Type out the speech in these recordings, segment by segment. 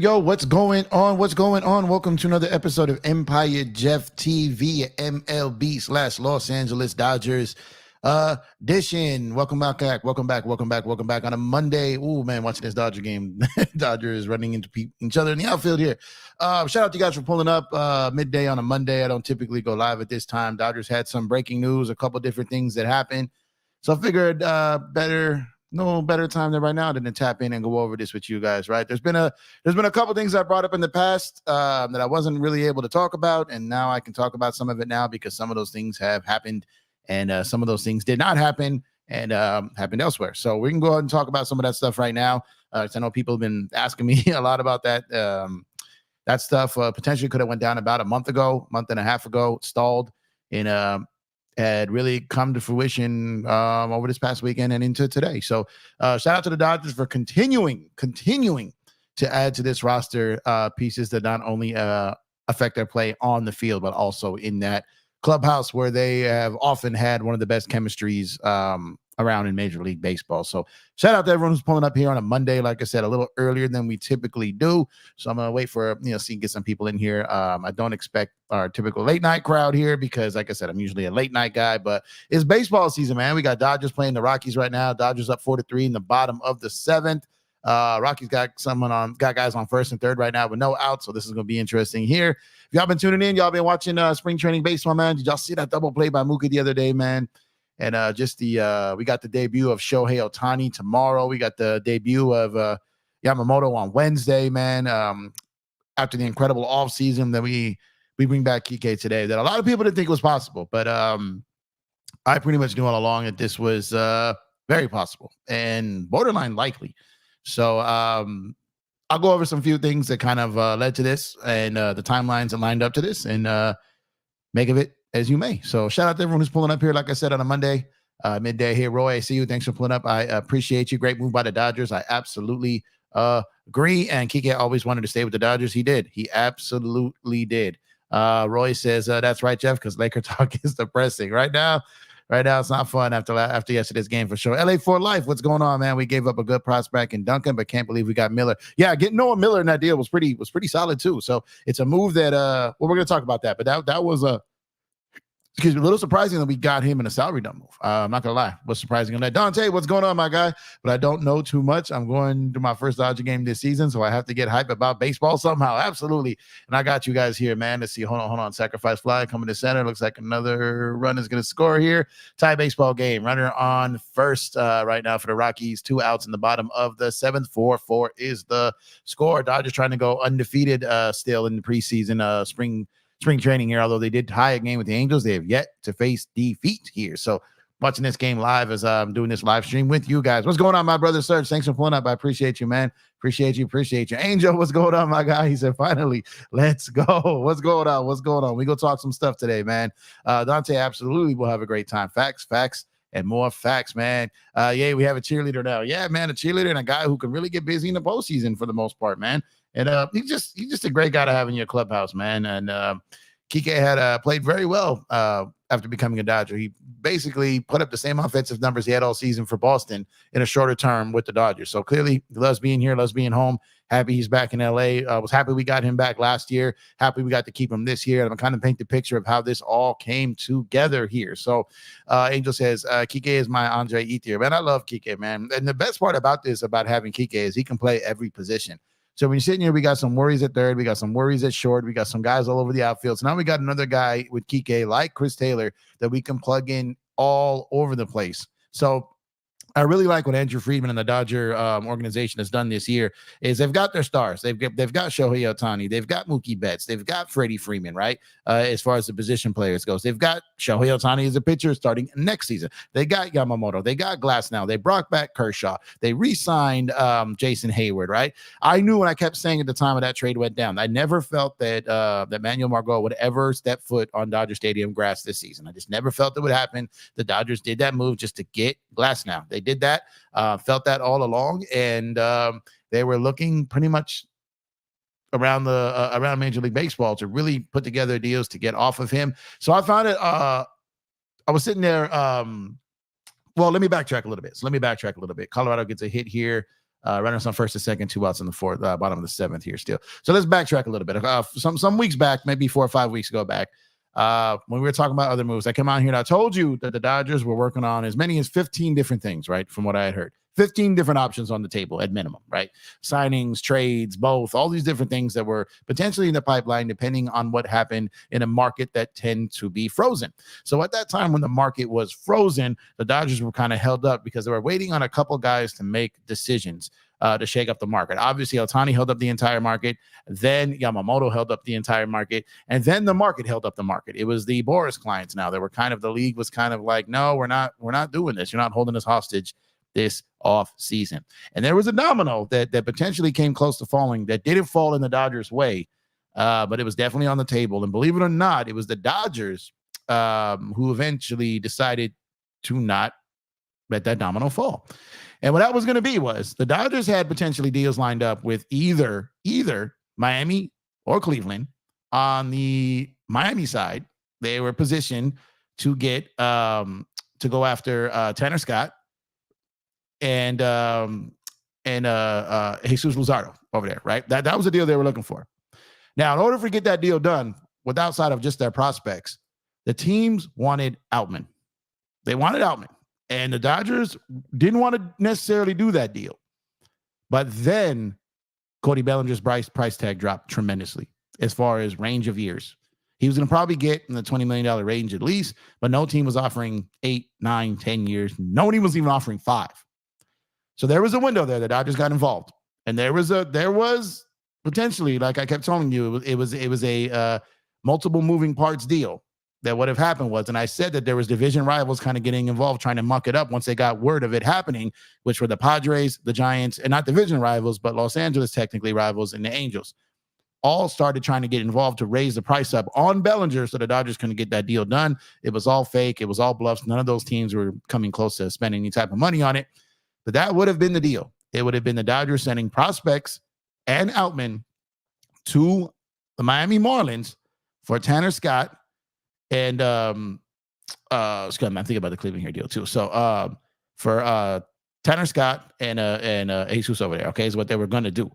Yo, what's going on? Welcome to another episode of EmpireJeffTV, MLB/Los Angeles Dodgers edition. Welcome back on a Monday. Oh man, watching this Dodger game. Dodgers running into each other in the outfield here. Shout out to you guys for pulling up midday on a Monday. I don't typically go live at this time. Dodgers had some breaking news, a couple different things that happened. So I figured no better time than right now than to tap in and go over this with you guys, right? There's been a couple things I brought up in the past that I wasn't really able to talk about, and now I can talk about some of it now because some of those things have happened, and some of those things did not happen and happened elsewhere. So we can go ahead and talk about some of that stuff right now. I know people have been asking me a lot about that. That stuff potentially could have went down about a month and a half ago, stalled in had really come to fruition over this past weekend and into today. So shout out to the Dodgers for continuing to add to this roster pieces that not only affect their play on the field, but also in that clubhouse where they have often had one of the best chemistries around in Major League Baseball. So shout out to everyone who's pulling up here on a Monday, like I said, a little earlier than we typically do. So I'm going to wait for, get some people in here. I don't expect our typical late night crowd here because, like I said, I'm usually a late night guy, but it's baseball season, man. We got Dodgers playing the Rockies right now. Dodgers up 4-3 in the bottom of the seventh. Rockies got guys on first and third right now with no out. So this is going to be interesting here. If y'all been tuning in, y'all been watching spring training baseball, man. Did y'all see that double play by Mookie the other day, man? And we got the debut of Shohei Ohtani tomorrow. We got the debut of Yamamoto on Wednesday, man. After the incredible offseason that we bring back Kiké today, that a lot of people didn't think was possible. But I pretty much knew all along that this was very possible and borderline likely. So I'll go over some few things that kind of led to this and the timelines that lined up to this and make of it as you may. So shout out to everyone who's pulling up here, like I said, on a Monday, midday here. Roy, I see you. Thanks for pulling up. I appreciate you. Great move by the Dodgers. I absolutely agree. And Kiké always wanted to stay with the Dodgers. He did. He absolutely did. Roy says, that's right, Jeff, because Laker talk is depressing right now. Right now, it's not fun after yesterday's game for sure. LA for life. What's going on, man? We gave up a good prospect in Duncan, but can't believe we got Miller. Yeah, getting Noah Miller in that deal was pretty solid too. So it's a move that well, we're gonna talk about that, but that was a little surprising that we got him in a salary dump move. I'm not gonna lie, what's surprising on that? Dante, what's going on, my guy? But I don't know too much. I'm going to my first Dodger game this season, so I have to get hype about baseball somehow. Absolutely. And I got you guys here, man. Let's see. Hold on. Sacrifice fly coming to center. Looks like another run is gonna score here. Tie baseball game. Runner on first right now for the Rockies. 2 outs in the bottom of the 7th. 4-4 is the score. Dodgers trying to go undefeated still in the preseason spring training here, although they did tie a game with the Angels. They have yet to face defeat here. So watching this game live as I'm doing this live stream with you guys. What's going on, my brother Serge? Thanks for pulling up. I appreciate you, man. Appreciate you. Angel, what's going on, my guy? He said, finally, let's go. What's going on? We go talk some stuff today, man. Dante, absolutely, we'll have a great time. Facts, and more facts, man. Yeah, we have a cheerleader now. Yeah, man, a cheerleader and a guy who can really get busy in the postseason for the most part, man. And he's just a great guy to have in your clubhouse, man. And Kiké had played very well after becoming a Dodger. He basically put up the same offensive numbers he had all season for Boston in a shorter term with the Dodgers. So clearly he loves being here, loves being home. Happy he's back in LA. Was happy we got him back last year. Happy we got to keep him this year. And I'm kind of paint the picture of how this all came together here. So Angel says, Kiké is my Andre Ethier. Man, I love Kiké, man. And the best part about having Kiké is he can play every position. So when you're sitting here, we got some worries at third. We got some worries at short. We got some guys all over the outfield. So now we got another guy with Kiké like Chris Taylor that we can plug in all over the place. So I really like what Andrew Friedman and the Dodger organization has done this year is they've got their stars. They've got Shohei Ohtani. They've got Mookie Betts. They've got Freddie Freeman, right? As far as the position players goes, they've got Shohei Ohtani as a pitcher starting next season. They got Yamamoto. They got Glass now. They brought back Kershaw. They re-signed Jason Hayward, right? I knew when I kept saying at the time of that trade went down, I never felt that that Manuel Margot would ever step foot on Dodger Stadium grass this season. I just never felt it would happen. The Dodgers did that move just to get Glass now. They did that, felt that all along, and they were looking pretty much around Major League Baseball to really put together deals to get off of him. So I found it. I was sitting there. Well, let me backtrack a little bit. Colorado gets a hit here. Runners on first and second, 2 outs in the 4th, bottom of the 7th here still. So let's backtrack a little bit. Some weeks back, maybe 4 or 5 weeks ago back, when we were talking about other moves, I came out here and I told you that the Dodgers were working on as many as 15 different things, right? From what I had heard, 15 different options on the table at minimum, right? Signings, trades, both, all these different things that were potentially in the pipeline, depending on what happened in a market that tend to be frozen. So at that time when the market was frozen, the Dodgers were kind of held up because they were waiting on a couple guys to make decisions to shake up the market. Obviously, Ohtani held up the entire market. Then Yamamoto held up the entire market. And then the market held up the market. It was the Boris clients now. They were the league was kind of like, no, we're not doing this. You're not holding us hostage this off season. And there was a domino that potentially came close to falling that didn't fall in the Dodgers' way, but it was definitely on the table. And believe it or not, it was the Dodgers who eventually decided to not let that domino fall. And what that was going to be was the Dodgers had potentially deals lined up with either Miami or Cleveland. On the Miami side, they were positioned to get to go after Tanner Scott and Jesus Luzardo over there, right? That was the deal they were looking for. Now, in order to get that deal done, outside of just their prospects, the teams wanted Outman. They wanted Outman. And the Dodgers didn't want to necessarily do that deal. But then Cody Bellinger's price tag dropped tremendously as far as range of years. He was going to probably get in the $20 million range at least, but no team was offering 8, 9, 10 years. Nobody was even offering 5. So there was a window there. The Dodgers got involved. And there was potentially, like I kept telling you, it was a multiple moving parts deal. That what have happened was, and I said that there was division rivals kind of getting involved, trying to muck it up once they got word of it happening, which were the Padres, the Giants, and not division rivals, but Los Angeles technically rivals, and the Angels. All started trying to get involved to raise the price up on Bellinger so the Dodgers couldn't get that deal done. It was all fake. It was all bluffs. None of those teams were coming close to spending any type of money on it. But that would have been the deal. It would have been the Dodgers sending prospects and Outman to the Miami Marlins for Tanner Scott and I'm thinking about the Cleveland here deal too. So for Tanner Scott and Jesus over there, okay, is what they were going to do.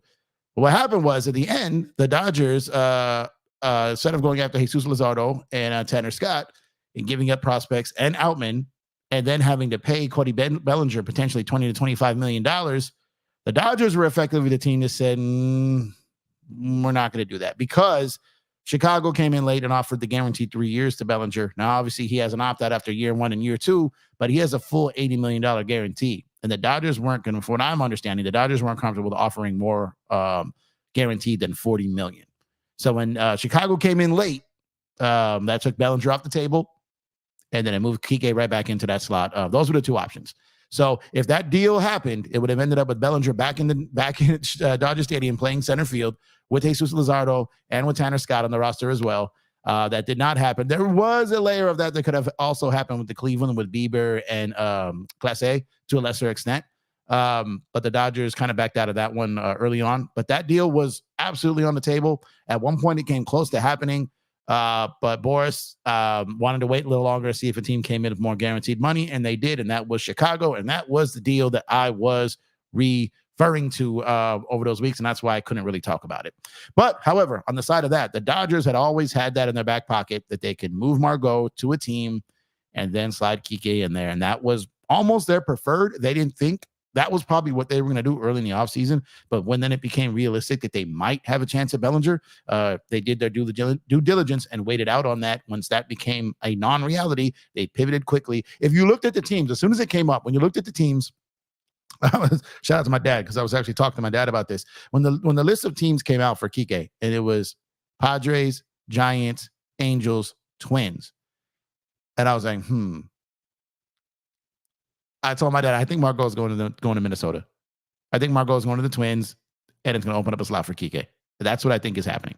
But what happened was at the end, the Dodgers, instead of going after Jesus Luzardo and Tanner Scott and giving up prospects and Outman, and then having to pay Cody Bellinger potentially $20 to $25 million, the Dodgers were effectively the team that said, we're not going to do that, because Chicago came in late and offered the guaranteed 3 years to Bellinger. Now, obviously, he has an opt-out after year 1 and year 2, but he has a full $80 million guarantee. And the Dodgers weren't going to, from what I'm understanding, the Dodgers weren't comfortable with offering more guaranteed than $40 million. So when Chicago came in late, that took Bellinger off the table, and then it moved Kiké right back into that slot. Those were the two options. So if that deal happened, it would have ended up with Bellinger back in Dodger Stadium playing center field with Jesus Luzardo and with Tanner Scott on the roster as well. That did not happen. There was a layer of that could have also happened with the Cleveland, with Bieber and Clase to a lesser extent. But the Dodgers kind of backed out of that one early on. But that deal was absolutely on the table. At one point, it came close to happening. But Boris wanted to wait a little longer to see if a team came in with more guaranteed money, and they did, and that was Chicago, and that was the deal that I was referring to over those weeks, and that's why I couldn't really talk about it. But, however, on the side of that, the Dodgers had always had that in their back pocket, that they could move Margot to a team and then slide Kiké in there, and that was almost their preferred. They didn't think that was probably what they were going to do early in the offseason. But when then it became realistic that they might have a chance at Bellinger, they did their due diligence and waited out on that. Once that became a non-reality, they pivoted quickly. If you looked at the teams, as soon as it came up, when you looked at the teams, shout out to my dad, because I was actually talking to my dad about this. When the list of teams came out for Kiké, and it was Padres, Giants, Angels, Twins. And I was like, I told my dad, I think Margot's going to Minnesota. I think Margot's going to the Twins, and it's going to open up a slot for Kiké. That's what I think is happening.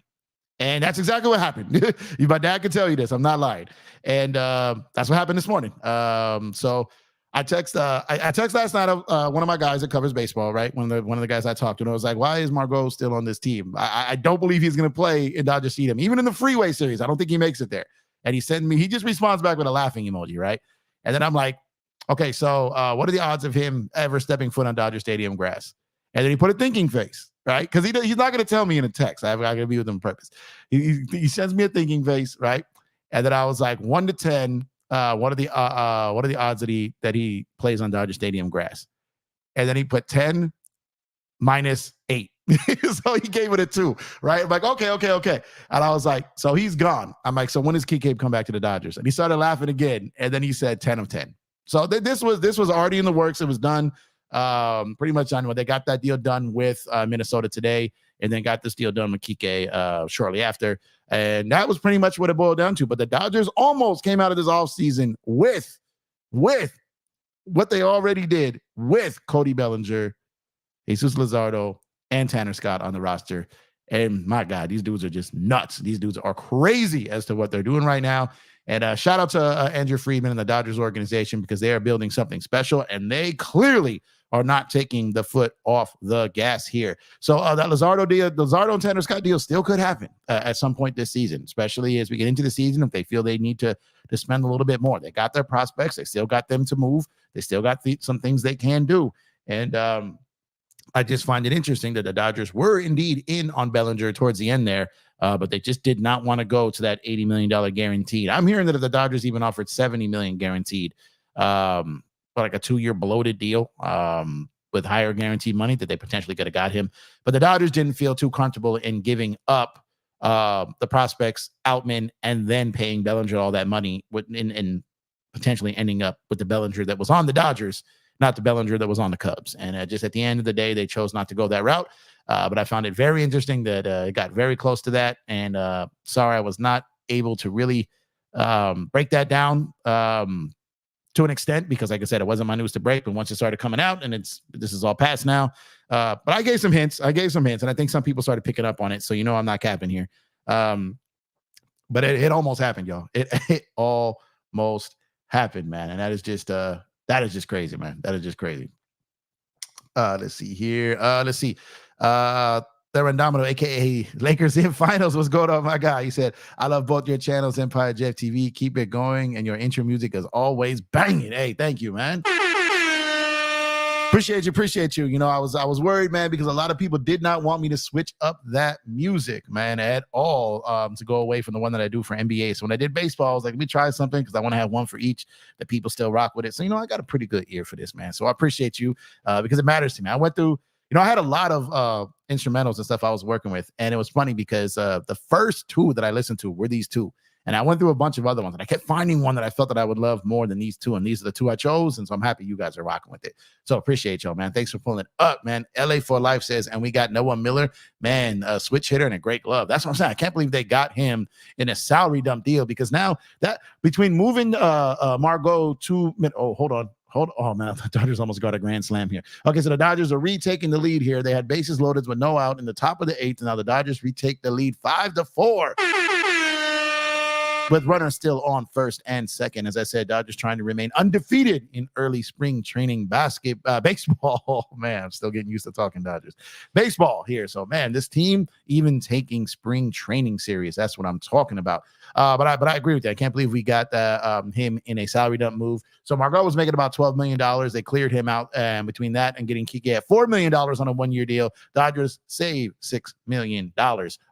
And that's exactly what happened. My dad can tell you this. I'm not lying. And that's what happened this morning. So I text last night one of my guys that covers baseball, right? One of the guys I talked to, and I was like, why is Margot still on this team? I don't believe he's going to play in Dodger Stadium. Even in the Freeway Series, I don't think he makes it there. And he just responds back with a laughing emoji, right? And then I'm like, okay, so what are the odds of him ever stepping foot on Dodger Stadium grass? And then he put a thinking face, right? Because he's not going to tell me in a text. I got to be with him on purpose. He sends me a thinking face, right? And then I was like, 1 to 10. What are the odds that he plays on Dodger Stadium grass? And then he put 10 minus 8. So he gave it a 2, right? I'm like, okay. And I was like, so he's gone. I'm like, so when does Kiké come back to the Dodgers? And he started laughing again. And then he said 10 of 10. So this was already in the works. It was done, pretty much done. They got that deal done with Minnesota today, and then got this deal done with Kiké shortly after. And that was pretty much what it boiled down to. But the Dodgers almost came out of this offseason with what they already did with Cody Bellinger, Jesus Luzardo, and Tanner Scott on the roster. And my God, these dudes are just nuts. These dudes are crazy as to what they're doing right now. And shout out to Andrew Friedman and the Dodgers organization, because they are building something special, and they clearly are not taking the foot off the gas here. So that Luzardo and Tanner Scott deal still could happen at some point this season, especially as we get into the season. If they feel they need to spend a little bit more, they got their prospects. They still got them to move. They still got some things they can do. And I just find it interesting that the Dodgers were indeed in on Bellinger towards the end there. But they just did not want to go to that $80 million guaranteed. I'm hearing that if the Dodgers even offered $70 million guaranteed, like a 2-year bloated deal with higher guaranteed money, that they potentially could have got him. But the Dodgers didn't feel too comfortable in giving up the prospects, Outman, and then paying Bellinger all that money and potentially ending up with the Bellinger that was on the Dodgers, not the Bellinger that was on the Cubs. And just at the end of the day, they chose not to go that route. But I found it very interesting that it got very close to that. And sorry, I was not able to really break that down to an extent, because like I said, it wasn't my news to break. But once it started coming out, and this is all past now. But I gave some hints. And I think some people started picking up on it. So, I'm not capping here. But it almost happened, y'all. It almost happened, man. And that is just crazy, man. That is just crazy. Let's see here. Therandomino, aka Lakers in finals. What's going on, my guy? He said, I love both your channels, EmpireJeffTV. Keep it going, and your intro music is always banging. Hey, thank you, man. Appreciate you. You know, I was worried, man, because a lot of people did not want me to switch up that music, man, at all, to go away from the one that I do for NBA. So when I did baseball, I was like, let me try something because I want to have one for each that people still rock with it. So, you know, I got a pretty good ear for this, man. So I appreciate you because it matters to me. I went through, you know, I had a lot of instrumentals and stuff I was working with. And it was funny because the first two that I listened to were these two. And I went through a bunch of other ones, and I kept finding one that I felt that I would love more than these two. And these are the two I chose. And so I'm happy you guys are rocking with it. So appreciate y'all, man. Thanks for pulling up, man. LA for Life says, and we got Noah Miller, man, a switch hitter and a great glove. That's what I'm saying. I can't believe they got him in a salary dump deal, because now that between moving Margot to, hold on. Oh, man, the Dodgers almost got a grand slam here. Okay, so the Dodgers are retaking the lead here. They had bases loaded with no out in the top of the eighth. And now the Dodgers retake the lead 5-4. With runners still on first and second. As I said, Dodgers trying to remain undefeated in early spring training baseball. Man, I'm still getting used to talking Dodgers. Baseball here. So, man, this team even taking spring training serious. That's what I'm talking about. But I agree with that. I can't believe we got him in a salary dump move. So Margot was making about $12 million. They cleared him out, and between that and getting Kiké at $4 million on a one-year deal, Dodgers save $6 million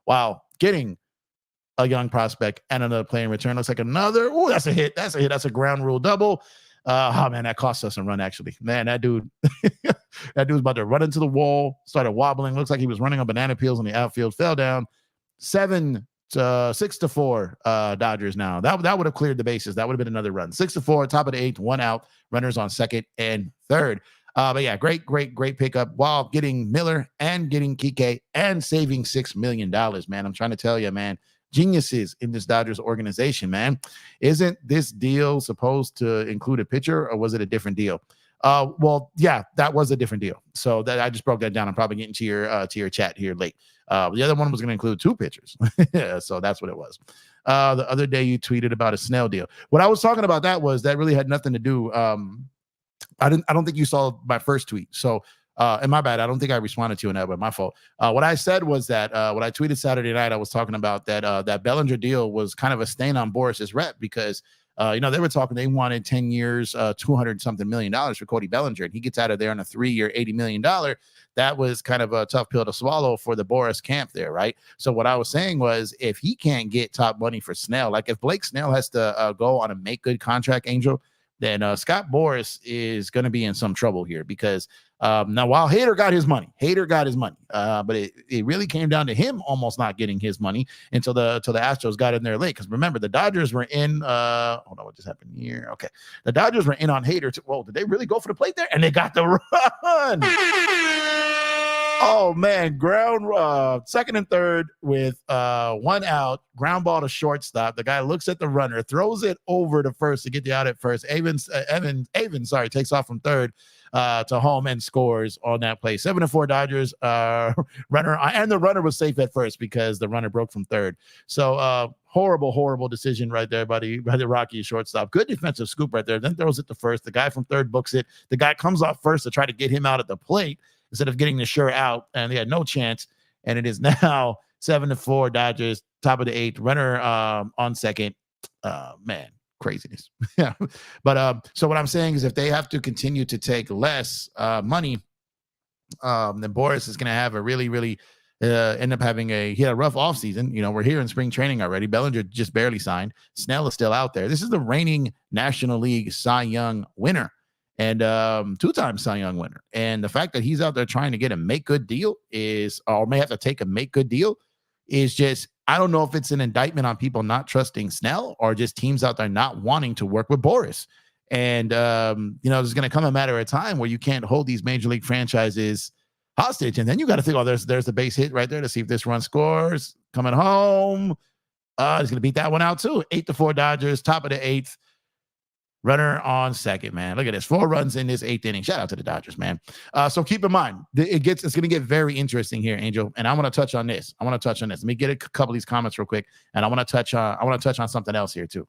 while getting a young prospect and another player in return. Looks like another. Oh, that's a hit. That's a ground rule double. Oh man, that cost us a run. Actually, man, that dude, that dude's about to run into the wall. Started wobbling. Looks like he was running on banana peels in the outfield. Fell down. 6-4. Dodgers now. That would have cleared the bases. That would have been another run. 6-4. Top of the eighth. One out. Runners on second and third. But yeah, great pickup while getting Miller and getting Kiké and saving $6 million. Man, I'm trying to tell you, man. Geniuses in this Dodgers organization, man. Isn't this deal supposed to include a pitcher, or was it a different deal? Well, yeah, that was a different deal. So that I just broke that down. I'm probably getting to your chat here late. The other one was going to include two pitchers. So that's what it was. The other day you tweeted about a Snell deal. What I was talking about that really had nothing to do. I don't think you saw my first tweet. So and my bad, I don't think I responded to you on that, but my fault. What I said was that what I tweeted Saturday night, I was talking about that Bellinger deal was kind of a stain on Boris's rep, because they were talking, they wanted 10 years, $200-something million for Cody Bellinger, and he gets out of there on a 3-year, $80 million. That was kind of a tough pill to swallow for the Boris camp there, right? So what I was saying was, if he can't get top money for Snell, like if Blake Snell has to go on a make good contract, Angel, then Scott Boras is going to be in some trouble here, because now while Hader got his money, but it really came down to him almost not getting his money until the Astros got in there late. Because remember, the Dodgers were in. Hold on, what just happened here? Okay, the Dodgers were in on Hader. Whoa, did they really go for the plate there? And they got the run. Oh man, ground second and third with one out, ground ball to shortstop. The guy looks at the runner, throws it over to first to get the out at first. Avens takes off from third to home and scores on that play. 7-4 Dodgers. Runner, and the runner was safe at first because the runner broke from third. So horrible decision right there by the Rockies shortstop. Good defensive scoop right there. Then throws it to first. The guy from third books it. The guy comes off first to try to get him out at the plate instead of getting the sure out, and they had no chance. And it is now 7-4 Dodgers, top of the eighth, runner on second. Man, craziness. Yeah. But so what I'm saying is, if they have to continue to take less money, then Boris is going to have a really end up having he had a rough offseason. We're here in spring training already. Bellinger just barely signed. Snell is still out there. This is the reigning National League Cy Young winner, and 2-time Cy Young winner. And the fact that he's out there trying to get a make good deal or may have to take a make good deal is just, I don't know if it's an indictment on people not trusting Snell, or just teams out there not wanting to work with Boris. And, there's going to come a matter of time where you can't hold these major league franchises hostage. And then you got to think, there's the base hit right there to see if this run scores. Coming home. He's going to beat that one out too. 8-4 Dodgers, top of the eighth. Runner on second, man. Look at this. 4 runs in this 8th inning. Shout out to the Dodgers, man. So keep in mind, it's going to get very interesting here, Angel. And I want to touch on this. Let me get a couple of these comments real quick. And I want to touch on something else here too.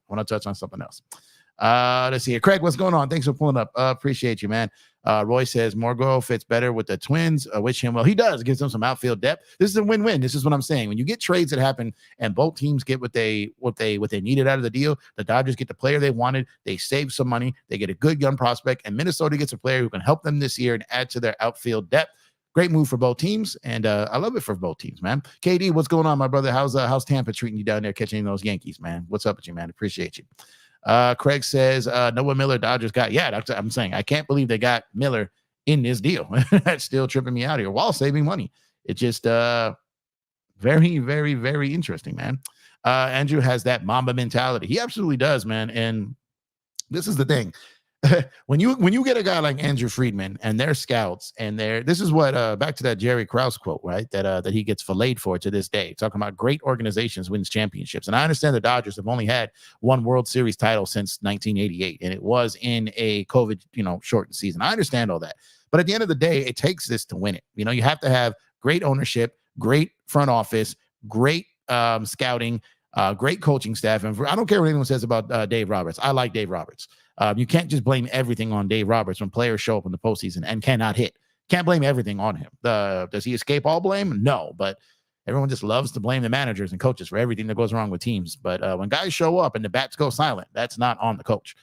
Let's see here. Craig, what's going on? Thanks for pulling up. Appreciate you, man. Roy says Margot fits better with the Twins. Wish him well. He does. Gives them some outfield depth. This is a win-win. This is what I'm saying. When you get trades that happen and both teams get what they needed out of the deal, the Dodgers get the player they wanted. They save some money. They get a good young prospect, and Minnesota gets a player who can help them this year and add to their outfield depth. Great move for both teams, and I love it for both teams, man. KD, what's going on, my brother? How's Tampa treating you down there, catching those Yankees, man? What's up with you, man? Appreciate you. Craig says Noah Miller Dodgers got. Yeah, I'm saying I can't believe they got Miller in this deal. That's still tripping me out here while saving money. It's just very, very, very interesting, man. Andrew has that Mamba mentality. He absolutely does, man. And this is the thing. when you get a guy like Andrew Friedman and their scouts and this is what back to that Jerry Krause quote, right? That he gets filleted for to this day, talking about great organizations wins championships. And I understand the Dodgers have only had one World Series title since 1988, and it was in a COVID, shortened season. I understand all that, but at the end of the day, it takes this to win it. You have to have great ownership, great front office, great scouting, great coaching staff. And I don't care what anyone says about Dave Roberts. I like Dave Roberts. You can't just blame everything on Dave Roberts when players show up in the postseason and cannot hit. Can't blame everything on him. Does he escape all blame? No, but everyone just loves to blame the managers and coaches for everything that goes wrong with teams. But when guys show up and the bats go silent, that's not on the coach.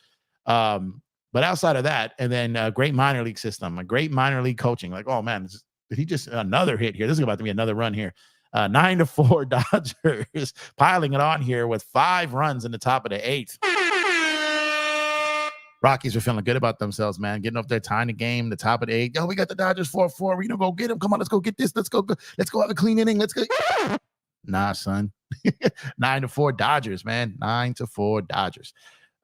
But outside of that, and then great minor league system, a great minor league coaching. Like, oh man, did he just another hit here? This is about to be another run here. 9-4 Dodgers piling it on here with 5 runs in the top of the 8th. Rockies are feeling good about themselves, man. Getting up there, tying the game, the top of the 8th. Yo, we got the Dodgers 4-4. We're gonna go get them. Come on, let's go get this. Let's go have a clean inning. Let's go. Nah, son. 9-4 Dodgers, man. 9-4 Dodgers.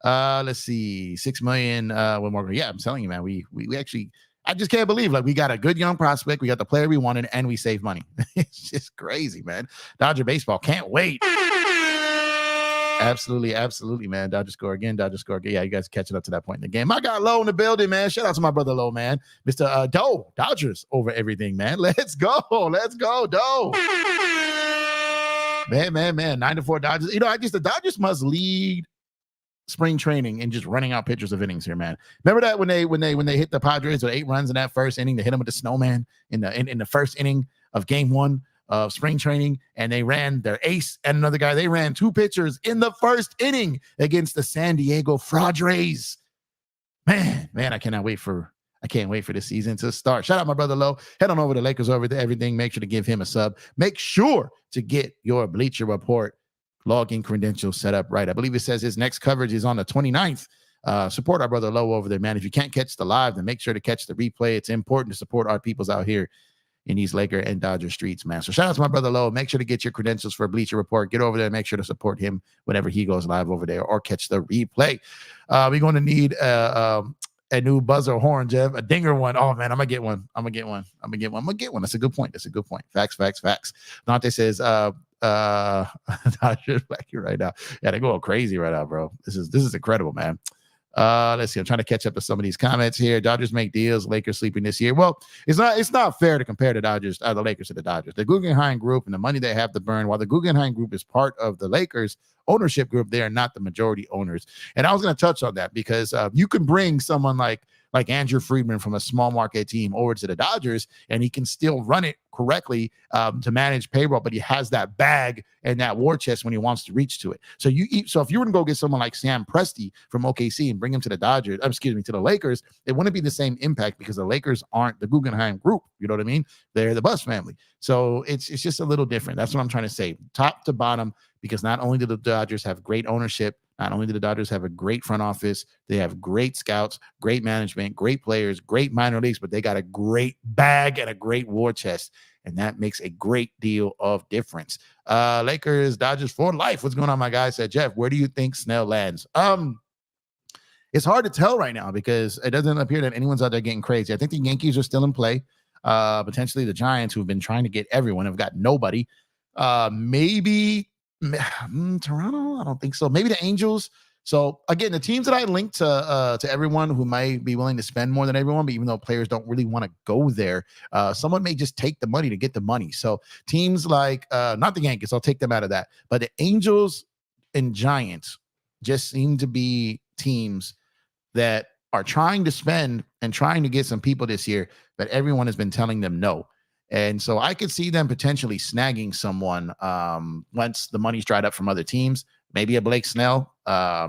Let's see. 6 million with Morgan. Yeah, I'm telling you, man. We actually, I just can't believe we got a good young prospect. We got the player we wanted, and we saved money. It's just crazy, man. Dodger baseball. Can't wait. Absolutely, man. Dodgers score again. Yeah, you guys catching up to that point in the game. I got Lowe in the building, man. Shout out to my brother Lowe, man. Mr. Doe. Dodgers over everything, man. Let's go, Doe. Man. 9-4 Dodgers. The Dodgers must lead spring training and just running out pitchers of innings here, man. Remember that when they hit the Padres with 8 runs in that first inning, they hit them with the snowman in the first inning of game 1 of spring training, and they ran their ace and another guy. They ran 2 pitchers in the first inning against the San Diego Padres. Man, I can't wait for this season to start. Shout out my brother Lowe. Head on over to Lakers over to everything. Make sure to give him a sub. Make sure to get your Bleacher Report login credentials set up right. I believe it says his next coverage is on the 29th. Support our brother Lowe over there, man. If you can't catch the live, then make sure to catch the replay. It's important to support our peoples out here in these Laker and Dodger streets, man. So shout out to my brother Lowe. Make sure to get your credentials for Bleacher Report. Get over there and make sure to support him whenever he goes live over there or catch the replay. We're going to need a new buzzer horn, Jeff, a dinger one. Oh man, I'm gonna get one. That's a good point. Facts. Dante says, Dodgers back here right now. Yeah, they're going crazy right now, bro. This is incredible, man. Let's see. I'm trying to catch up to some of these comments here. Dodgers make deals. Lakers sleeping this year. Well, it's not fair to compare the Lakers to the Dodgers. The Guggenheim Group and the money they have to burn, while the Guggenheim Group is part of the Lakers ownership group, they are not the majority owners. And I was going to touch on that because you can bring someone like Andrew Friedman from a small market team over to the Dodgers, and he can still run it correctly to manage payroll, but he has that bag and that war chest when he wants to reach to it. So if you were to go get someone like Sam Presti from OKC and bring him to the to the Lakers, it wouldn't be the same impact because the Lakers aren't the Guggenheim Group. You know what I mean? They're the Buss family. So it's just a little different. That's what I'm trying to say. Top to bottom, because not only do the Dodgers have great ownership, not only do the Dodgers have a great front office, they have great scouts, great management, great players, great minor leagues, but they got a great bag and a great war chest. And that makes a great deal of difference. Lakers, Dodgers for life. What's going on, my guy? Said, Jeff, where do you think Snell lands? It's hard to tell right now because it doesn't appear that anyone's out there getting crazy. I think the Yankees are still in play. Potentially the Giants, who've been trying to get everyone, have got nobody. Maybe Toronto. I don't think so. Maybe the Angels. So again, the teams that I linked to everyone who might be willing to spend more than everyone, but even though players don't really want to go there, someone may just take the money to get the money. So teams like not the Yankees, I'll take them out of that, but the Angels and Giants just seem to be teams that are trying to spend and trying to get some people this year that everyone has been telling them no. And so I could see them potentially snagging someone once the money's dried up from other teams. Maybe a Blake Snell. I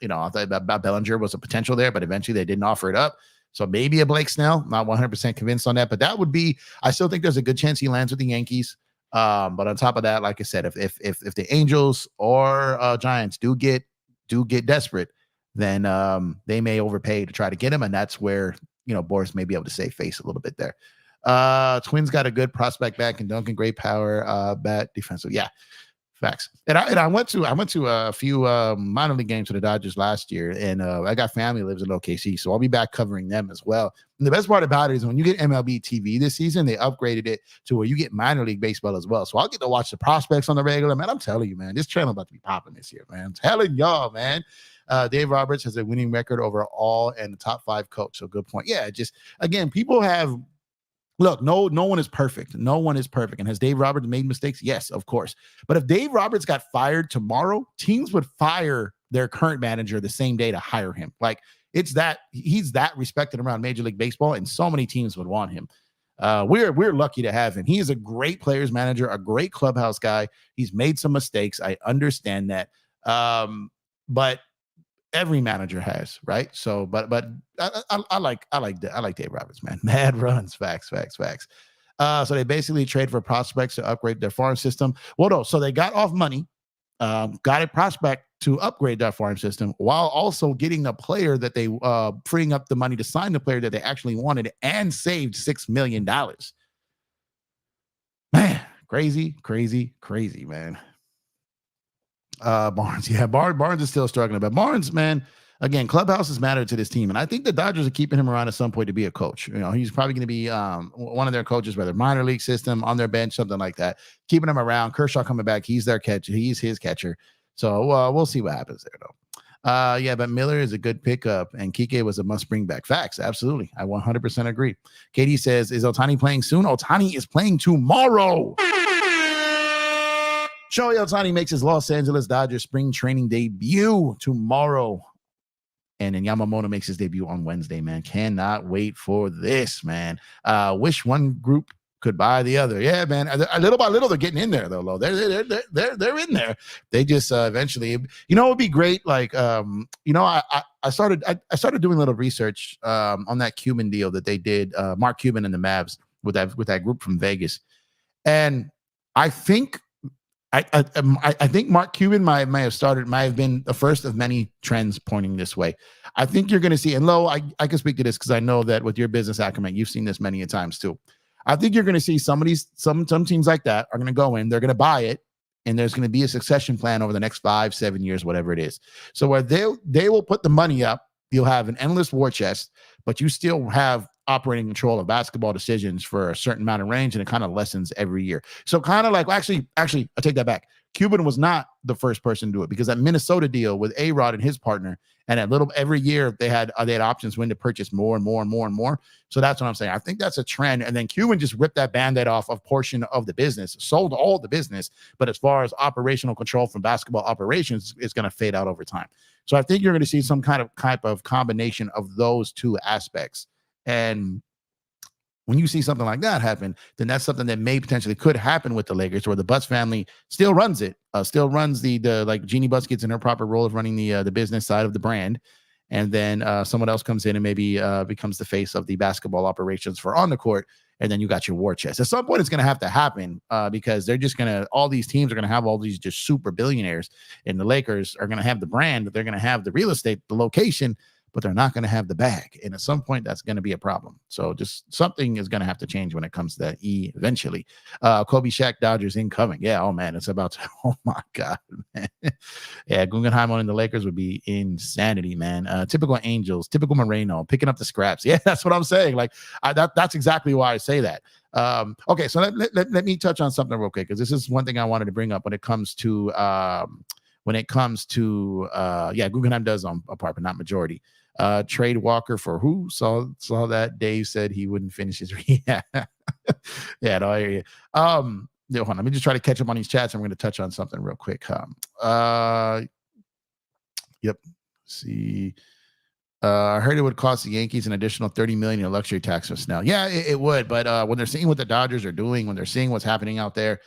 thought about Bellinger was a potential there, but eventually they didn't offer it up. So maybe a Blake Snell. Not 100% convinced on that, but that would be. I still think there's a good chance he lands with the Yankees. But on top of that, like I said, if the Angels or Giants do get desperate, then they may overpay to try to get him, and that's where Boris may be able to save face a little bit there. Twins got a good prospect back in Duncan, great power, bat defensive. Yeah, facts. And I went to a few minor league games for the Dodgers last year, and I got family lives in OKC, so I'll be back covering them as well. And the best part about it is when you get MLB TV this season, they upgraded it to where you get minor league baseball as well. So I'll get to watch the prospects on the regular. Man, I'm telling you, man, this channel about to be popping this year, man. I'm telling y'all, man. Dave Roberts has a winning record overall and the top 5 coach. So good point. Yeah, just again, people have. Look, no one is perfect. No one is perfect. And has Dave Roberts made mistakes? Yes, of course. But if Dave Roberts got fired tomorrow, teams would fire their current manager the same day to hire him. Like he's that respected around Major League Baseball, and so many teams would want him. We're lucky to have him. He is a great players manager, a great clubhouse guy. He's made some mistakes. I understand that. But every manager has, right? So, but I like Dave Roberts, man. Mad runs, facts. So they basically trade for prospects to upgrade their farm system. Well, no, so they got off money, got a prospect to upgrade their farm system while also getting a player that they freeing up the money to sign the player that they actually wanted and saved $6 million. Man, crazy, man. Barnes. Yeah, Barnes is still struggling. But Barnes, man, again, clubhouses matter to this team. And I think the Dodgers are keeping him around at some point to be a coach. He's probably going to be one of their coaches, whether minor league system, on their bench, something like that. Keeping him around. Kershaw coming back. He's their catcher. He's his catcher. So we'll see what happens there, though. Yeah, but Miller is a good pickup, and Kiké was a must bring back. Facts. Absolutely. I 100% agree. Katie says, is Ohtani playing soon? Ohtani is playing tomorrow. Shohei Ohtani makes his Los Angeles Dodgers spring training debut tomorrow. And then Yamamoto makes his debut on Wednesday, man. Cannot wait for this, man. Wish one group could buy the other. Yeah, man. Little by little, they're getting in there, though. They're in there. They just eventually, it would be great. Like, I started doing a little research on that Cuban deal that they did, Mark Cuban and the Mavs with that group from Vegas. And I think Mark Cuban might have been the first of many trends pointing this way. I think you're going to see, and Lo, I can speak to this because I know that with your business acumen, you've seen this many a times too. I think you're going to see some teams like that are going to go in, they're going to buy it, and there's going to be a succession plan over the next 5-7 years, whatever it is. So where they will put the money up, you'll have an endless war chest, but you still have operating control of basketball decisions for a certain amount of range, and it kind of lessens every year. So kind of like, actually, I take that back. Cuban was not the first person to do it, because that Minnesota deal with A-Rod and his partner, and every year they had options when to purchase more and more and more and more. So that's what I'm saying. I think that's a trend. And then Cuban just ripped that Band-Aid off a portion of the business, sold all the business. But as far as operational control from basketball operations, it's going to fade out over time. So I think you're going to see some kind of combination of those two aspects. And when you see something like that happen, then that's something that may potentially could happen with the Lakers, where the Butts family still runs it, still runs the like Jeannie Butts gets in her proper role of running the business side of the brand. And then someone else comes in and maybe becomes the face of the basketball operations for on the court. And then you got your war chest. At some point, it's going to have to happen because they're just going to, all these teams are going to have all these just super billionaires, and the Lakers are going to have the brand, they're going to have the real estate, the location, but they're not going to have the bag. And at some point, that's going to be a problem. So just something is going to have to change when it comes to that eventually. Kobe Shaq Dodgers incoming. Yeah, oh man, it's about to, oh my God, man. Yeah, Guggenheim owning the Lakers would be insanity, man. Typical Angels, typical Moreno, picking up the scraps. Yeah, that's what I'm saying. Like, that's exactly why I say that. Okay, so let me touch on something real quick, because this is one thing I wanted to bring up when it comes to Guggenheim does own a part, but not majority. Trade Walker for who? Saw that Dave said he wouldn't finish his yeah. Yeah, no, I hear you. Hold on, let me just try to catch up on these chats. I'm going to touch on something real quick. Yep. see. I heard it would cost the Yankees an additional $30 million in luxury tax for Snell. Yeah, it would. But when they're seeing what the Dodgers are doing, when they're seeing what's happening out there,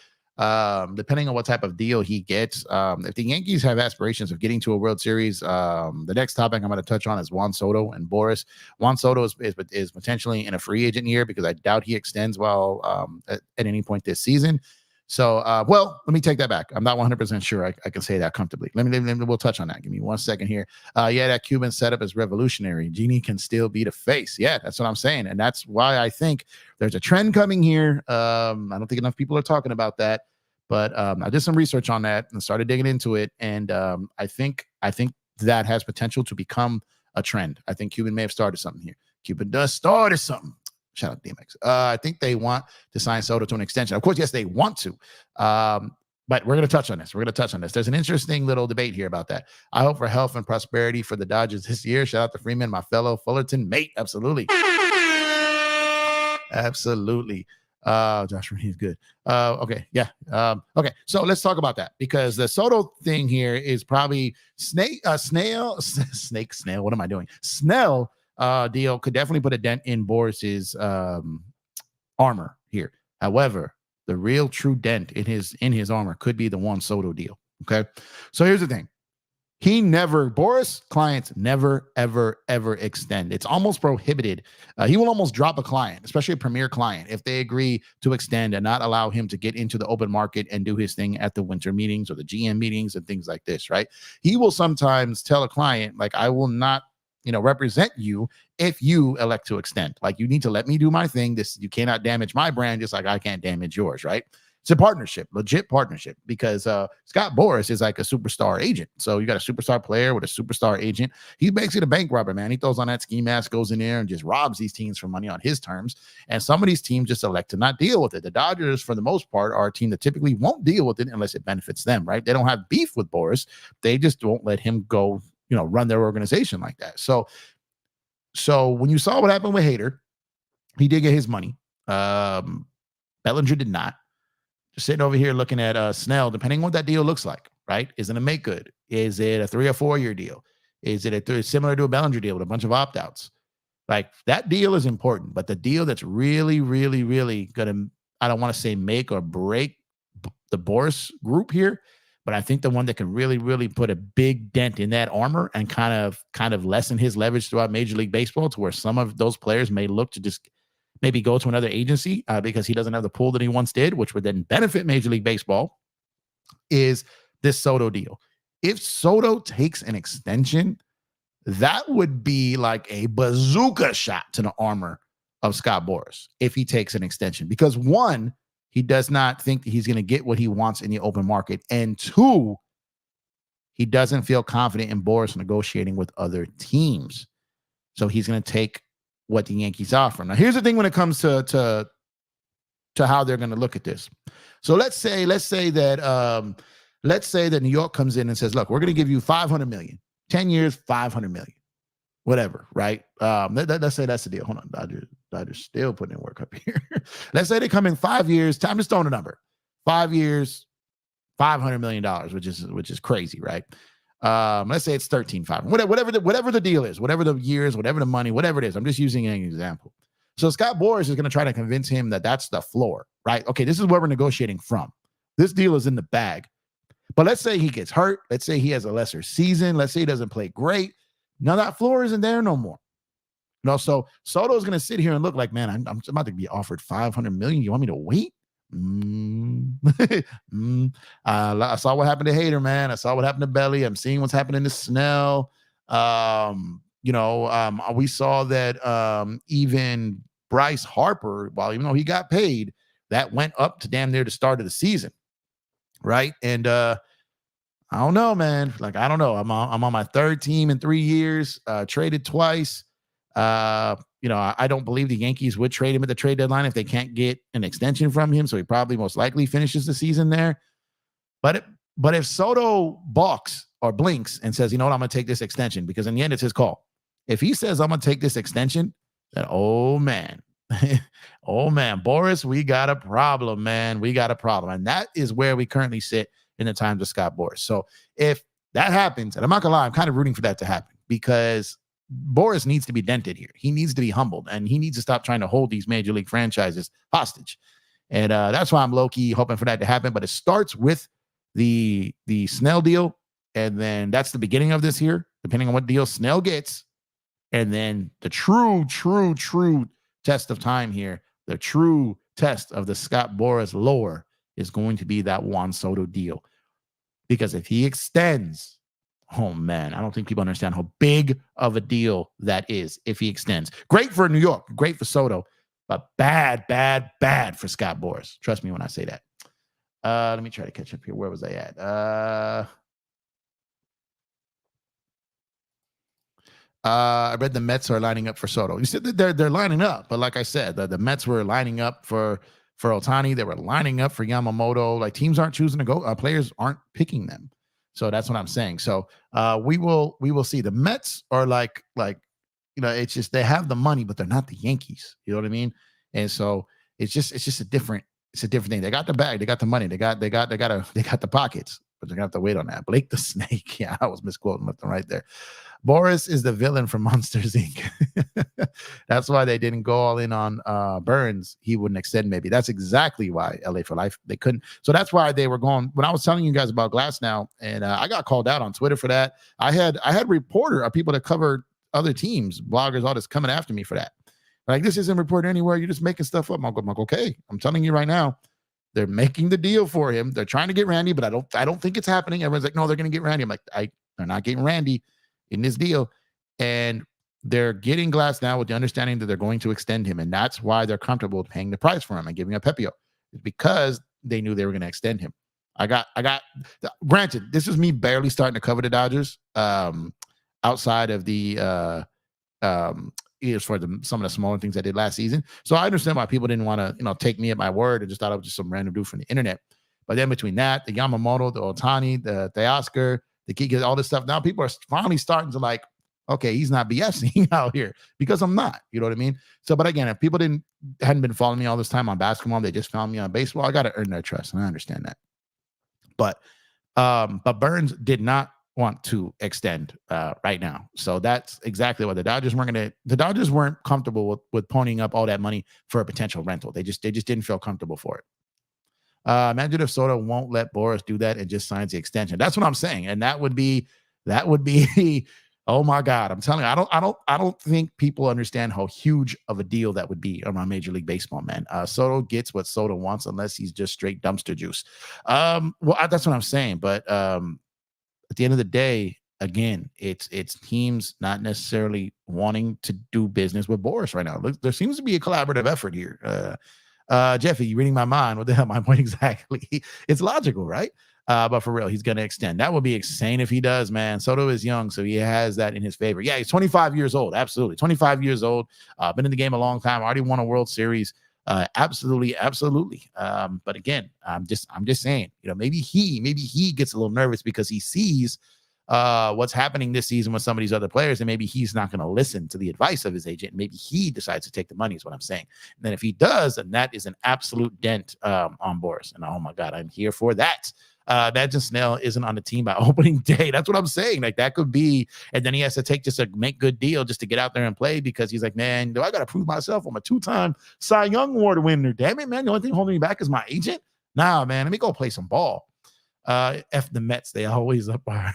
depending on what type of deal he gets, if the Yankees have aspirations of getting to a World Series, the next topic I'm going to touch on is Juan Soto and Boris. Juan Soto is potentially in a free agent year because I doubt he extends at any point this season. So, well, let me take that back. I'm not 100% sure I can say that comfortably. We'll touch on that. Give me 1 second here. Yeah, that Cuban setup is revolutionary. Genie can still be the face. Yeah, that's what I'm saying. And that's why I think there's a trend coming here. I don't think enough people are talking about that, but I did some research on that and started digging into it. And I think that has potential to become a trend. I think Cuban may have started something here. Cuban does start something. Shout out to DMX. I think they want to sign Soto to an extension. Of course, yes, they want to. But we're going to touch on this. There's an interesting little debate here about that. I hope for health and prosperity for the Dodgers this year. Shout out to Freeman, my fellow Fullerton mate. Absolutely. Absolutely. Josh Reed is good. Okay. Yeah. Okay. So let's talk about that because the Soto thing here is probably Snell. What am I doing? Snell. Deal could definitely put a dent in Boris's armor here. However, the real true dent in his armor could be the Juan Soto deal. Okay, so here's the thing: Boris clients never ever extend. It's almost prohibited. He will almost drop a client, especially a premier client, if they agree to extend and not allow him to get into the open market and do his thing at the winter meetings or the GM meetings and things like this. Right? He will sometimes tell a client, like, I will not represent you if you elect to extend. Like, you need to let me do my thing. You cannot damage my brand just like I can't damage yours, right? It's a partnership, legit partnership, because Scott Boras is like a superstar agent. So you got a superstar player with a superstar agent. He's basically the bank robber, man. He throws on that ski mask, goes in there and just robs these teams for money on his terms. And some of these teams just elect to not deal with it. The Dodgers, for the most part, are a team that typically won't deal with it unless it benefits them, right? They don't have beef with Boras. They just won't let him go run their organization like that. So when you saw what happened with Hader, he did get his money. Bellinger did not. Just sitting over here looking at Snell, depending on what that deal looks like, right? Is it a make good? Is it a 3 or 4 year deal? Is it similar to a Bellinger deal with a bunch of opt-outs? Like, that deal is important, but the deal that's really, really, really gonna, I don't want to say make or break the Boris group here, but I think the one that can really, really put a big dent in that armor and kind of lessen his leverage throughout Major League Baseball, to where some of those players may look to just maybe go to another agency because he doesn't have the pool that he once did, which would then benefit Major League Baseball, is this Soto deal. If Soto takes an extension, that would be like a bazooka shot to the armor of Scott Boras if he takes an extension. Because one, he does not think that he's going to get what he wants in the open market. And two, he doesn't feel confident in Boras negotiating with other teams. So he's going to take what the Yankees offer. Now, here's the thing when it comes to how they're going to look at this. So let's say that New York comes in and says, look, we're going to give you $500 million, 10 years, $500 million, whatever, right? Let's say that's the deal. Hold on, Dodgers still putting in work up here. Let's say they come in 5 years. Time to stone a number. 5 years, $500 million, which is crazy, right? Let's say it's 13.5. Whatever the deal is, whatever the years, whatever the money, whatever it is. I'm just using an example. So Scott Boras is going to try to convince him that that's the floor, right? Okay, this is where we're negotiating from. This deal is in the bag. But let's say he gets hurt. Let's say he has a lesser season. Let's say he doesn't play great. Now that floor isn't there no more. So Soto's going to sit here and look like, man, I'm about to be offered $500 million. You want me to wait? I saw what happened to Hader, man. I saw what happened to Belly. I'm seeing what's happening to Snell. We saw that even Bryce Harper, even though he got paid, that went up to damn near the start of the season, right? And I don't know, man. Like, I don't know. I'm on my third team in 3 years. Traded twice. I don't believe the Yankees would trade him at the trade deadline if they can't get an extension from him. So he probably most likely finishes the season there. But if Soto balks or blinks and says, you know what, I'm going to take this extension, because in the end, it's his call. If he says, I'm going to take this extension, then, oh man, Boras, we got a problem, man. We got a problem. And that is where we currently sit in the times of Scott Boras. So if that happens, and I'm not going to lie, I'm kind of rooting for that to happen, because Boris needs to be dented here. He needs to be humbled, and he needs to stop trying to hold these major league franchises hostage. And that's why I'm low-key hoping for that to happen. But it starts with the Snell deal, and then that's the beginning of this here, depending on what deal Snell gets. And then the true test of time here, the true test of the Scott Boras lore is going to be that Juan Soto deal. Because if he extends, oh man, I don't think people understand how big of a deal that is if he extends. Great for New York, great for Soto, but bad for Scott Boras. Trust me when I say that. Let me try to catch up here. Where was I at? I read the Mets are lining up for Soto. You said that they're lining up, but like I said, the Mets were lining up for Ohtani. They were lining up for Yamamoto. Like, teams aren't choosing to go. Players aren't picking them. So that's what I'm saying. So we will see. The Mets are like it's just they have the money, but they're not the Yankees. You know what I mean? And so it's just a different thing. They got the bag, they got the money, they got the pockets, but they're gonna have to wait on that. Blake the Snake. Yeah, I was misquoting left and right there. Boris is the villain from Monsters Inc. That's why they didn't go all in on Burns. He wouldn't extend maybe. That's exactly why LA for Life, they couldn't. So that's why they were going. When I was telling you guys about Glasnow, and I got called out on Twitter for that. I had people that covered other teams, bloggers, all this coming after me for that. Like, this isn't reported anywhere. You're just making stuff up. I'm like, okay, I'm telling you right now, they're making the deal for him. They're trying to get Randy, but I don't think it's happening. Everyone's like, no, they're going to get Randy. I'm like, they're not getting Randy in this deal. And they're getting Glasnow with the understanding that they're going to extend him. And that's why they're comfortable paying the price for him and giving up Pepio. It's because they knew they were going to extend him. Granted, this is me barely starting to cover the Dodgers outside of the is for some of the smaller things I did last season. So I understand why people didn't want to, take me at my word and just thought I was just some random dude from the internet. But then between that, the Yamamoto, the Ohtani, the Teoscar, the Kiké, all this stuff, now people are finally starting to like, okay, he's not BSing out here, because I'm not. You know what I mean? So, but again, if people hadn't been following me all this time on basketball, they just found me on baseball, I got to earn their trust, and I understand that. But Burns did not want to extend right now. So that's exactly what the Dodgers weren't comfortable with ponying up all that money for a potential rental. They just didn't feel comfortable for it. Imagine if Soto won't let Boras do that and just signs the extension. That's what I'm saying. And that would be oh my God. I'm telling you, I don't think people understand how huge of a deal that would be around Major League Baseball, man. Soto gets what Soto wants unless he's just straight dumpster juice. Well, that's what I'm saying. But at the end of the day, again, it's teams not necessarily wanting to do business with Boras right now. Look, there seems to be a collaborative effort here. Jeffy, you reading my mind? What the hell my point exactly? It's logical, right? But for real, he's going to extend. That would be insane if he does, man. Soto is young, so he has that in his favor. Yeah, he's 25 years old. Absolutely. 25 years old. Been in the game a long time. Already won a World Series. Absolutely. But again, I'm just saying, maybe he gets a little nervous because he sees what's happening this season with some of these other players, and maybe he's not going to listen to the advice of his agent. Maybe he decides to take the money, is what I'm saying. And then if he does, then that is an absolute dent on Boras. And oh my God, I'm here for that. Imagine Snell isn't on the team by opening day. That's what I'm saying. Like, that could be, and then he has to take just a make good deal just to get out there and play, because he's like, man, do I got to prove myself? I'm a 2-time Cy Young Award winner. Damn it, man. The only thing holding me back is my agent. Nah, man, let me go play some ball. F the Mets, they always up are.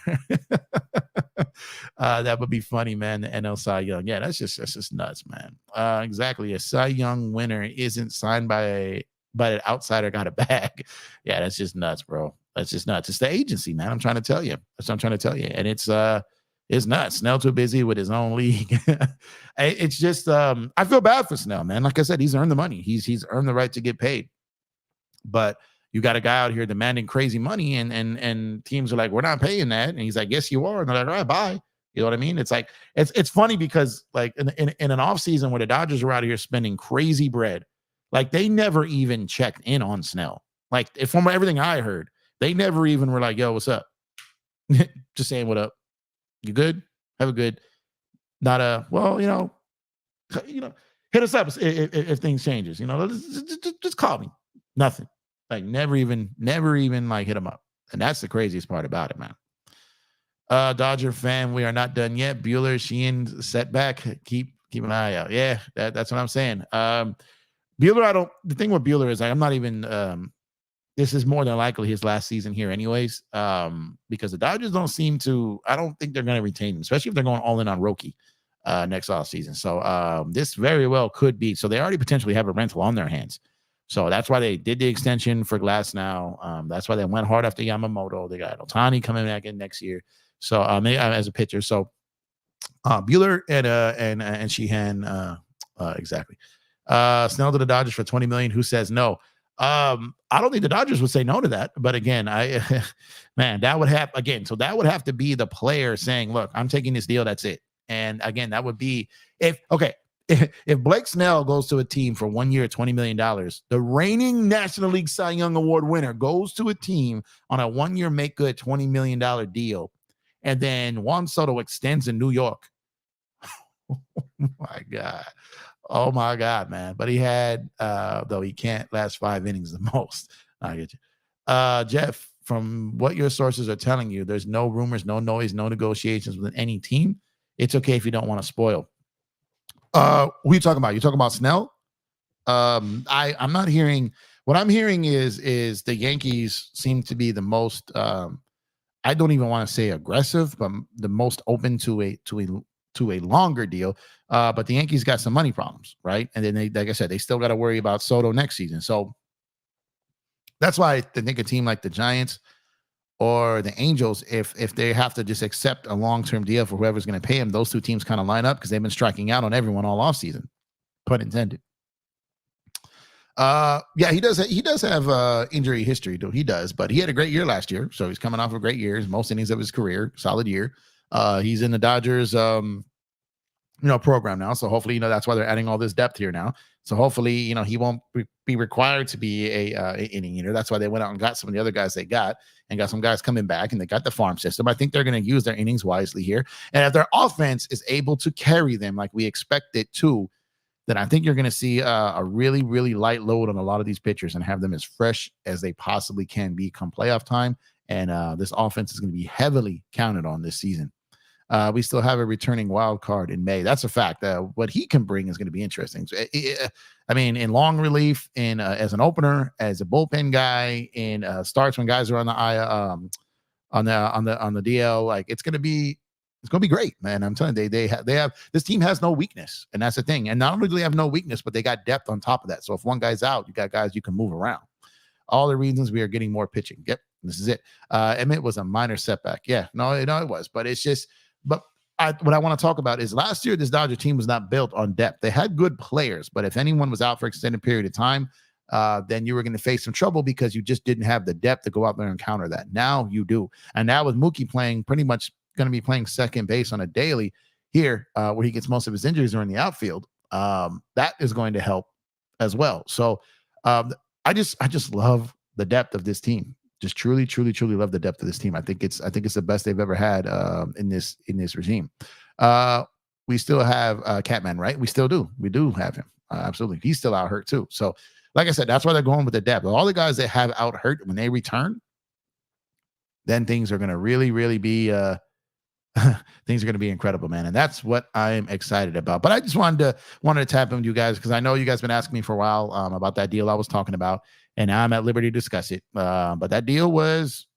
That would be funny, man. The NL Cy Young. Yeah, that's just nuts, man. Exactly. A Cy Young winner isn't signed by an outsider got a bag. Yeah, that's just nuts, bro. That's just nuts. It's the agency, man. I'm trying to tell you. That's what I'm trying to tell you. And it's nuts. Snell too busy with his own league. It's just I feel bad for Snell, man. Like I said, he's earned the money. He's earned the right to get paid. But you got a guy out here demanding crazy money, and teams are like, we're not paying that. And he's like, yes, you are. And they're like, all right, bye. You know what I mean? It's like, it's funny because like in an off season where the Dodgers are out here spending crazy bread, like they never even checked in on Snell. Like, from everything I heard, they never even were like, yo, what's up? Just saying, what up? You good? Have a good, not a, well, hit us up if things changes, just call me. Nothing. Like, never even like hit him up. And that's the craziest part about it, man. Dodger fan, we are not done yet. Bueller, Sheehan setback. Keep an eye out. Yeah, that's what I'm saying. Bueller, the thing with Bueller is I'm not even this is more than likely his last season here anyways. Because the Dodgers don't seem to, I don't think they're gonna retain him, especially if they're going all in on Roki next offseason. So this very well could be. So they already potentially have a rental on their hands. So that's why they did the extension for Glass now. That's why they went hard after Yamamoto. They got Ohtani coming back in next year. So as a pitcher. So Bueller and Sheehan, exactly. Snell to the Dodgers for $20 million. Who says no? I don't think the Dodgers would say no to that. But again, man, that would have again. So that would have to be the player saying, "Look, I'm taking this deal. That's it." And again, that would be if Blake Snell goes to a team for 1 year, $20 million, the reigning National League Cy Young Award winner goes to a team on a 1 year make good $20 million deal, and then Juan Soto extends in New York. Oh my God. Oh my God, man. But he had, though he can't last 5 innings the most. I get you. Jeff, from what your sources are telling you, there's no rumors, no noise, no negotiations with any team. It's okay if you don't want to spoil. Who are you talking about? You talking about Snell? I'm not hearing. What I'm hearing is the Yankees seem to be the most. I don't even want to say aggressive, but the most open to a longer deal. But the Yankees got some money problems, right? And then they, like I said, they still got to worry about Soto next season. So that's why I think a team like the Giants or the Angels, if they have to just accept a long-term deal for whoever's going to pay him, those two teams kind of line up because they've been striking out on everyone all offseason. Pun intended. Yeah, he does have injury history, though. He does, but he had a great year last year. So he's coming off a great year, most innings of his career, solid year. He's in the Dodgers program now. So hopefully, that's why they're adding all this depth here now. So hopefully, he won't be required to be a inning eater. That's why they went out and got some of the other guys they got and got some guys coming back, and they got the farm system. I think they're going to use their innings wisely here. And if their offense is able to carry them like we expect it to, then I think you're going to see a really, really light load on a lot of these pitchers and have them as fresh as they possibly can be come playoff time. And this offense is going to be heavily counted on this season. We still have a returning wild card in May. That's a fact. What he can bring is going to be interesting. So, I mean, in long relief, in as an opener, as a bullpen guy, in starts when guys are on the on the DL, like it's going to be great, man. I'm telling you, they have this team has no weakness, and that's the thing. And not only do they have no weakness, but they got depth on top of that. So if one guy's out, you got guys you can move around. All the reasons we are getting more pitching. Yep, this is it. Emmett was a minor setback. Yeah, no, it was, but it's just. But what I want to talk about is last year, this Dodger team was not built on depth. They had good players, but if anyone was out for an extended period of time, then you were going to face some trouble because you just didn't have the depth to go out there and counter that. Now you do. And now with Mookie playing pretty much going to be playing second base on a daily here, where he gets most of his injuries are in the outfield, that is going to help as well. So I just love the depth of this team. Just truly love the depth of this team. I think it's the best they've ever had in this regime. We still have Catman, right? We still do. We do have him. Absolutely. He's still out hurt too. So, like I said, that's why they're going with the depth. All the guys that have out hurt, when they return, then things are going to really, really be things are going to be incredible, man. And that's what I'm excited about. But I just wanted to tap in with you guys because I know you guys been asking me for a while about that deal I was talking about. And now I'm at liberty to discuss it. But that deal was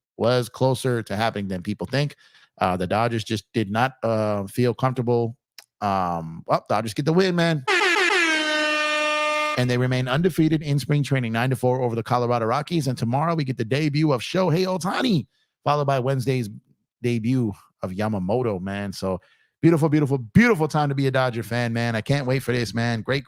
closer to happening than people think. The Dodgers just did not feel comfortable. Dodgers get the win, man. And they remain undefeated in spring training, 9-4 over the Colorado Rockies. And tomorrow we get the debut of Shohei Ohtani, followed by Wednesday's debut of Yamamoto, man. So beautiful time to be a Dodger fan, man. I can't wait for this, man. Great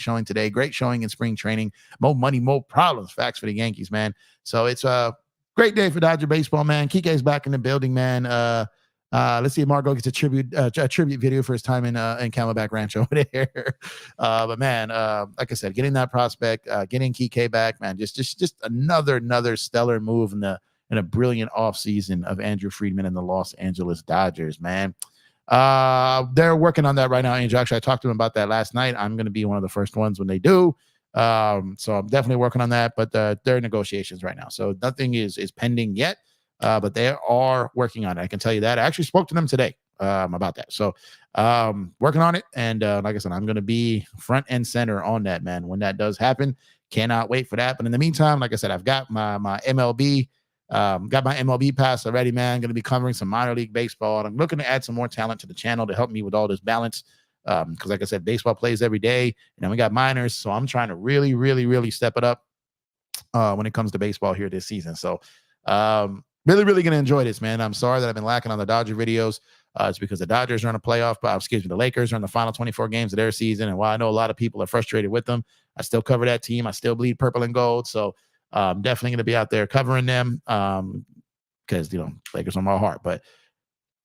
showing today. Great showing in spring training. More money, more problems. Facts for the Yankees, man. So it's a great day for Dodger baseball, man. Kiké's back in the building, man. Let's see if Margot gets a tribute video for his time in Camelback Ranch over there. But man, like I said, getting that prospect, getting Kiké back, man, just another stellar move in a brilliant offseason of Andrew Friedman and the Los Angeles Dodgers, man. They're working on that right now, Angel. Actually, I talked to him about that last night. I'm going to be one of the first ones when they do. So I'm definitely working on that, but they're in negotiations right now. So nothing is pending yet. but they are working on it. I can tell you that. I actually spoke to them today about that. So working on it. And like I said, I'm going to be front and center on that, man. When that does happen, cannot wait for that. But in the meantime, like I said, I've got my MLB. Got my MLB pass already, man. Going to be covering some minor league baseball. And I'm looking to add some more talent to the channel to help me with all this balance. Because like I said, baseball plays every day, and then we got minors. So I'm trying to really, really, really step it up when it comes to baseball here this season. So really, really going to enjoy this, man. I'm sorry that I've been lacking on the Dodger videos. It's because the Dodgers are in a playoff, the Lakers are in the final 24 games of their season. And while I know a lot of people are frustrated with them, I still cover that team. I still bleed purple and gold. So I'm definitely going to be out there covering them because, Lakers on my heart. But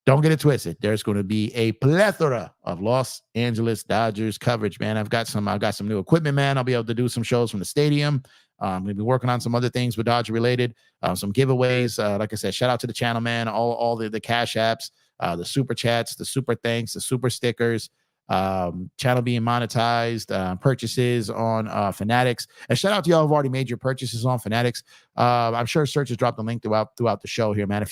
don't get it twisted. There's going to be a plethora of Los Angeles Dodgers coverage, man. I've got some new equipment, man. I'll be able to do some shows from the stadium. I'm going to be working on some other things with Dodger related, some giveaways. Like I said, shout out to the channel, man. All the cash apps, the super chats, the super thanks, the super stickers, channel being monetized, purchases on Fanatics. And shout out to y'all who've already made your purchases on Fanatics. I'm sure Search has dropped the link throughout the show here, man. If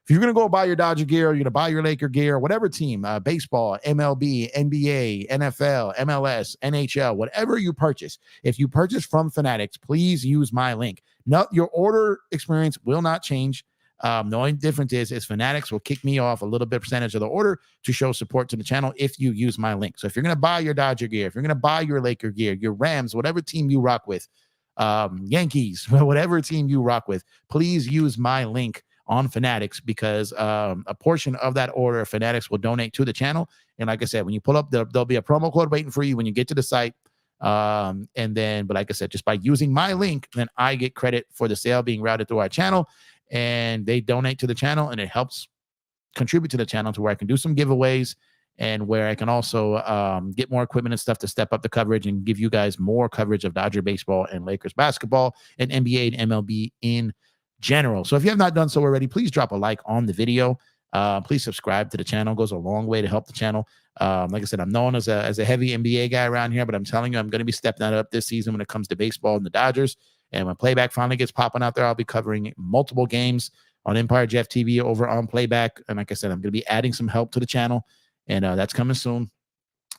you're going to go buy your Dodger gear, or you're going to buy your Laker gear, whatever team, baseball, MLB, NBA, NFL, MLS, NHL, whatever you purchase, if you purchase from Fanatics, please use my link. No, your order experience will not change. The only difference is Fanatics will kick me off a little bit percentage of the order to show support to the channel if you use my link. So if you're going to buy your Dodger gear, if you're going to buy your Laker gear, your Rams, whatever team you rock with, Yankees, whatever team you rock with, please use my link on Fanatics because a portion of that order Fanatics will donate to the channel. And like I said, when you pull up, there'll be a promo code waiting for you when you get to the site. But like I said, just by using my link, then I get credit for the sale being routed through our channel, and they donate to the channel, and it helps contribute to the channel to where I can do some giveaways and where I can also get more equipment and stuff to step up the coverage and give you guys more coverage of Dodger baseball and Lakers basketball and NBA and MLB in general. So if you have not done so already, please drop a like on the video. Please subscribe to the channel. It goes a long way to help the channel. Like I said, I'm known as a heavy NBA guy around here, but I'm telling you, I'm going to be stepping that up this season when it comes to baseball and the Dodgers. And when playback finally gets popping out there, I'll be covering multiple games on EmpireJeffTV over on playback. And like I said, I'm going to be adding some help to the channel, and that's coming soon.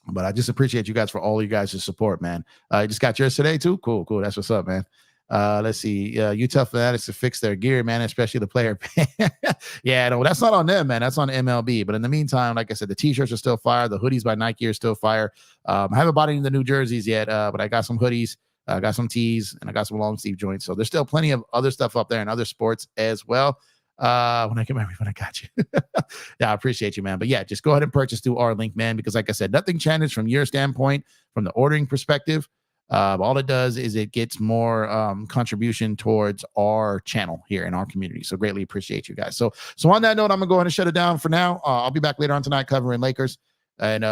But I just appreciate you guys for all you guys' support, man. I just got yours today too. Cool. That's what's up, man. Let's see. You tell Fanatics to fix their gear, man, especially the player. Yeah, no, that's not on them, man. That's on MLB. But in the meantime, like I said, the t-shirts are still fire. The hoodies by Nike are still fire. I haven't bought any of the new jerseys yet, but I got some hoodies. I got some tees, and I got some long sleeve joints. So there's still plenty of other stuff up there and other sports as well. When I get my refund, I got you. Yeah, I appreciate you, man. But yeah, just go ahead and purchase through our link, man, because like I said, nothing changes from your standpoint, from the ordering perspective. All it does is it gets more contribution towards our channel here in our community. So greatly appreciate you guys. So on that note, I'm gonna go ahead and shut it down for now. I'll be back later on tonight covering Lakers, and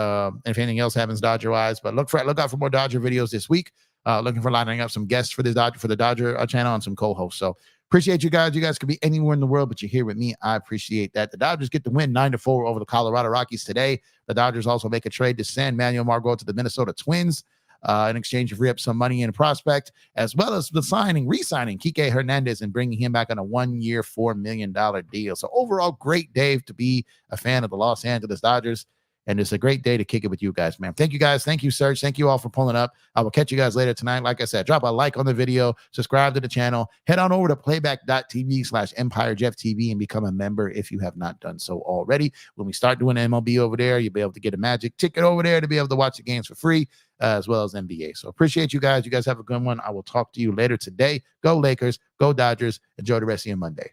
if anything else happens Dodger wise. But look out for more Dodger videos this week. Looking for lining up some guests for the Dodger channel and some co-hosts. So appreciate you guys. You guys could be anywhere in the world, but you're here with me. I appreciate that. The Dodgers get the win 9-4 over the Colorado Rockies today. The Dodgers also make a trade to send Manuel Margot to the Minnesota Twins in exchange of re-up some money in a prospect, as well as re-signing Kiké Hernández and bringing him back on a 1-year, $4 million deal. So overall, great day to be a fan of the Los Angeles Dodgers. And it's a great day to kick it with you guys, man. Thank you guys. Thank you, Serge. Thank you all for pulling up. I will catch you guys later tonight. Like I said, drop a like on the video, subscribe to the channel, head on over to playback.tv/EmpireJeffTV and become a member if you have not done so already. When we start doing MLB over there, you'll be able to get a Magic ticket over there to be able to watch the games for free, as well as NBA. So appreciate you guys. You guys have a good one. I will talk to you later today. Go Lakers, go Dodgers. Enjoy the rest of your Monday.